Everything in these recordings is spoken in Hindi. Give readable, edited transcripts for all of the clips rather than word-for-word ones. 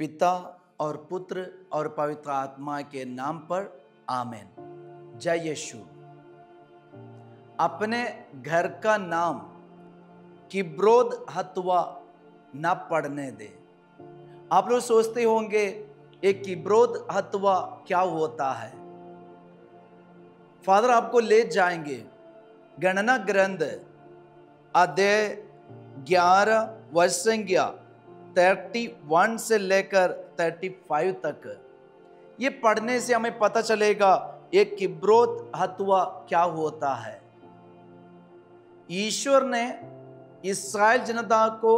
पिता और पुत्र और पवित्र आत्मा के नाम पर आमीन। जय यीशु। अपने घर का नाम किब्रोत हत्वा न पढ़ने दे। आप लोग सोचते होंगे एक किब्रोत हत्वा क्या होता है। फादर आपको ले जाएंगे गणना ग्रंथ अध्याय 11 वर्ष संख्या 31 से लेकर 35 तक। ये पढ़ने से हमें पता चलेगा एक किब्रोत हत्वा क्या होता है। ईश्वर ने इस्राएल जनता को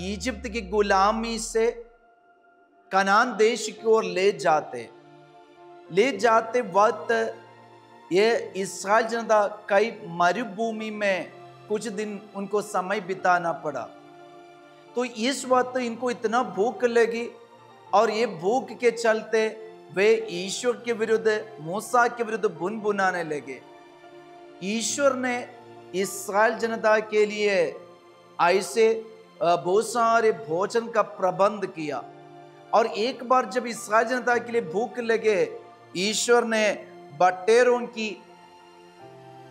इजिप्ट की गुलामी से कनान देश की ओर ले जाते वक्त ये इस्राएल जनता कई मरुभूमि में कुछ दिन उनको समय बिताना पड़ा। तो इस वक्त इनको इतना भूख लगी और ये भूख के चलते वे ईश्वर के विरुद्ध मूसा के विरुद्ध बुनबुनाने लगे। ईश्वर ने इस्राएल जनता के लिए ऐसे बहुत सारे भोजन का प्रबंध किया और एक बार जब इस्राएल जनता के लिए भूख लगे ईश्वर ने बटेरों की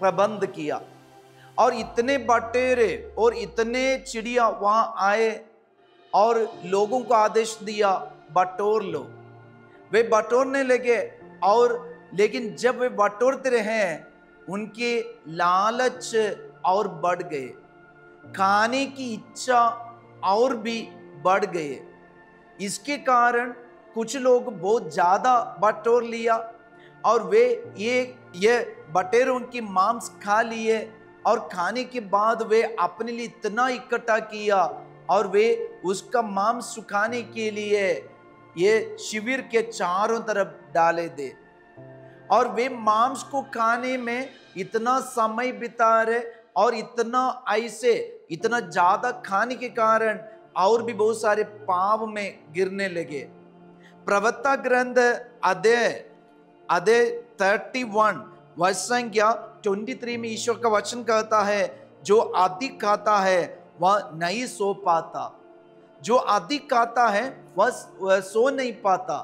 प्रबंध किया और इतने बटेरे और इतने चिड़िया वहां आए और लोगों को आदेश दिया बटोर लो। वे बटोरने लगे और लेकिन जब वे बटोरते रहे उनके लालच और बढ़ गए, खाने की इच्छा और भी बढ़ गए। इसके कारण कुछ लोग बहुत ज्यादा बटोर लिया और वे ये बटेरों की मांस खा लिए और खाने के बाद वे अपने लिए इतना इकट्ठा किया और वे उसका मांस सुखाने के लिए ये शिविर के चारों तरफ डाले दे और वे मांस को खाने में इतना समय बिता रहे और इतना ज्यादा खाने के कारण और भी बहुत सारे पाप में गिरने लगे। प्रवक्ता ग्रंथ अध्याय 31 वर्ष संख्या 23 में ईश्वर का वचन कहता है जो अधिक खाता है वह नहीं सो पाता, जो अधिक खाता है वह सो नहीं पाता।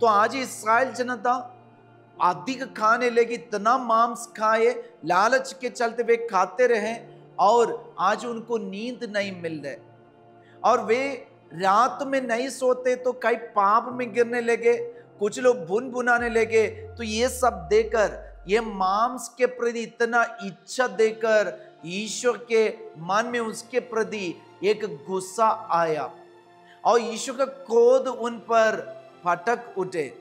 तो आज इस्राएल जनता अधिक खाने लगी, इतना मांस खाए, लालच के चलते वे खाते रहे और आज उनको नींद नहीं मिल रही और वे रात में नहीं सोते तो कई पाप में गिरने लगे, कुछ लोग बुनबुनाने लगे। तो ये सब देकर ये मांस के प्रति इतना इच्छा देकर ईश्वर के मन में उसके प्रति एक गुस्सा आया और ईश्वर का क्रोध उन पर फटक उठे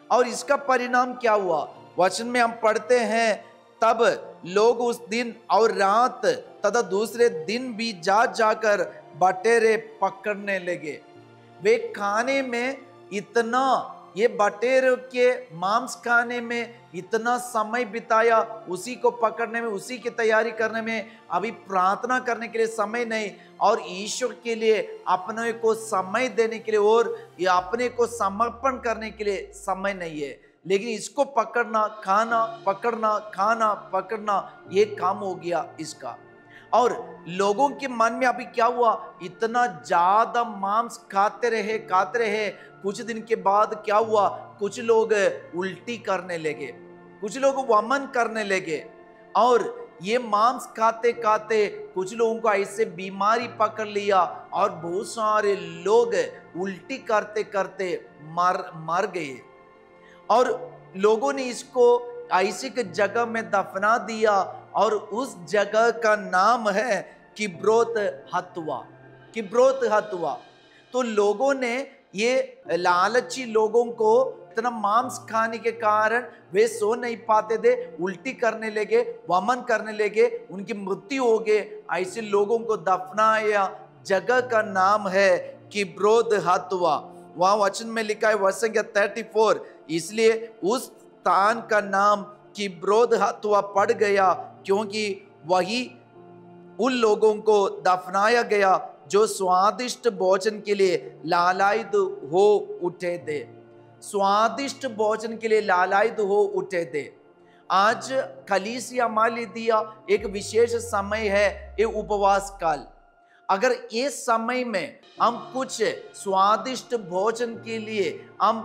और इसका परिणाम क्या हुआ वचन में हम पढ़ते हैं तब लोग उस दिन और रात तथा दूसरे दिन भी जाकर बटेरे पकड़ने लगे। वे खाने में इतना ये बटेर के मांस खाने में इतना समय बिताया, उसी को पकड़ने में, उसी की तैयारी करने में, अभी प्रार्थना करने के लिए समय नहीं और ईश्वर के लिए अपने को समय देने के लिए और ये अपने को समर्पण करने के लिए समय नहीं है। लेकिन इसको पकड़ना खाना, पकड़ना खाना, पकड़ना, ये काम हो गया इसका। और लोगों के मन में अभी क्या हुआ, इतना ज्यादा मांस खाते रहे। कुछ दिन के बाद क्या हुआ, कुछ लोग उल्टी करने लगे, कुछ लोग वमन करने लगे और ये मांस खाते खाते कुछ लोगों को ऐसे बीमारी पकड़ लिया और बहुत सारे लोग उल्टी करते करते मर गए और लोगों ने इसको ऐसी जगह में दफना दिया और उस जगह का नाम है किब्रोत हत्वा। तो लोगों ने ये लालची लोगों को इतना मांस खाने के कारण वे सो नहीं पाते थे, उल्टी करने लगे, वमन करने लगे, उनकी मृत्यु हो गई। ऐसे लोगों को दफनाया, जगह का नाम है किब्रोत हत्वा। वहां वचन में लिखा है वर्ष संख्या 34, इसलिए उस स्थान का नाम किब्रोत हत्वा पड़ गया क्योंकि वही उन लोगों को दफनाया गया जो स्वादिष्ट भोजन के लिए लालायित हो उठे थे, स्वादिष्ट भोजन के लिए लालायित हो उठे थे। आज कलीसिया हमारे लिए दिया एक विशेष समय है, ये उपवास काल। अगर इस समय में हम कुछ स्वादिष्ट भोजन के लिए हम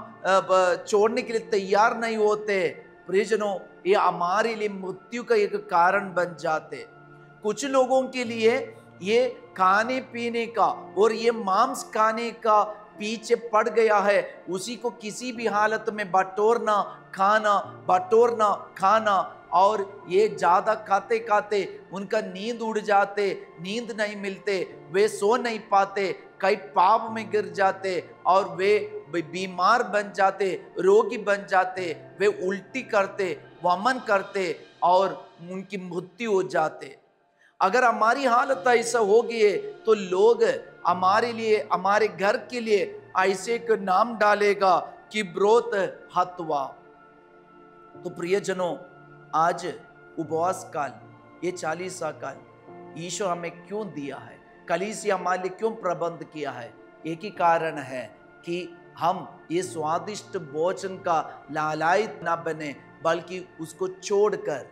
छोड़ने के लिए तैयार नहीं होते, प्रियजनों, ये हमारे लिए मृत्यु का एक कारण बन जाते। कुछ लोगों के लिए ये खाने पीने का और ये मांस खाने का पीछे पड़ गया है, उसी को किसी भी हालत में बटोरना खाना, और ये ज्यादा खाते खाते उनका नींद उड़ जाते, नींद नहीं मिलते, वे सो नहीं पाते, कई पाप में गिर जाते और वे बीमार बन जाते, रोगी बन जाते, वे उल्टी करते, वमन करते और उनकी मृत्यु हो जाते। अगर हमारी हालत ऐसा हो गई है तो लोग हमारे लिए, हमारे घर के लिए ऐसे एक नाम डालेगा कि ब्रोत हत्वा। तो प्रियजनों, आज उपवास काल, ये 40 काल ईश्वर हमें क्यों दिया है, कलीसिया हमारे लिए क्यों प्रबंध किया है? एक ही कारण है कि हम ये स्वादिष्ट भोजन का लालायित ना बने, बल्कि उसको छोड़कर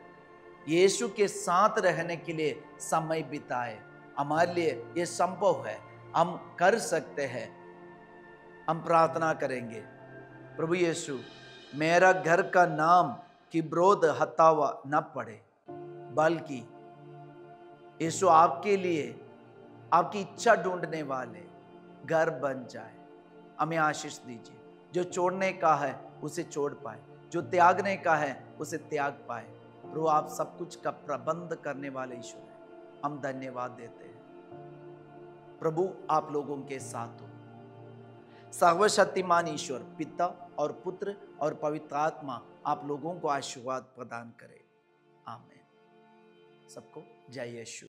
यीशु के साथ रहने के लिए समय बिताए। हमारे लिए ये संभव है, हम कर सकते हैं। हम प्रार्थना करेंगे, प्रभु यीशु, मेरा घर का नाम किब्रोत हत्वा न पड़े, बल्कि यीशु आपके लिए, आपकी इच्छा ढूंढने वाले घर बन जाए। हमें आशीष दीजिए, जो छोड़ने का है उसे छोड़ पाए, जो त्यागने का है उसे त्याग पाए। प्रभु, आप सब कुछ का प्रबंध करने वाले ईश्वर हैं, हम धन्यवाद देते हैं। प्रभु, आप लोगों के साथ हो। सर्वशक्तिमान ईश्वर पिता और पुत्र और पवित्र आत्मा आप लोगों को आशीर्वाद प्रदान करे। आमीन। सबको जय यीशु।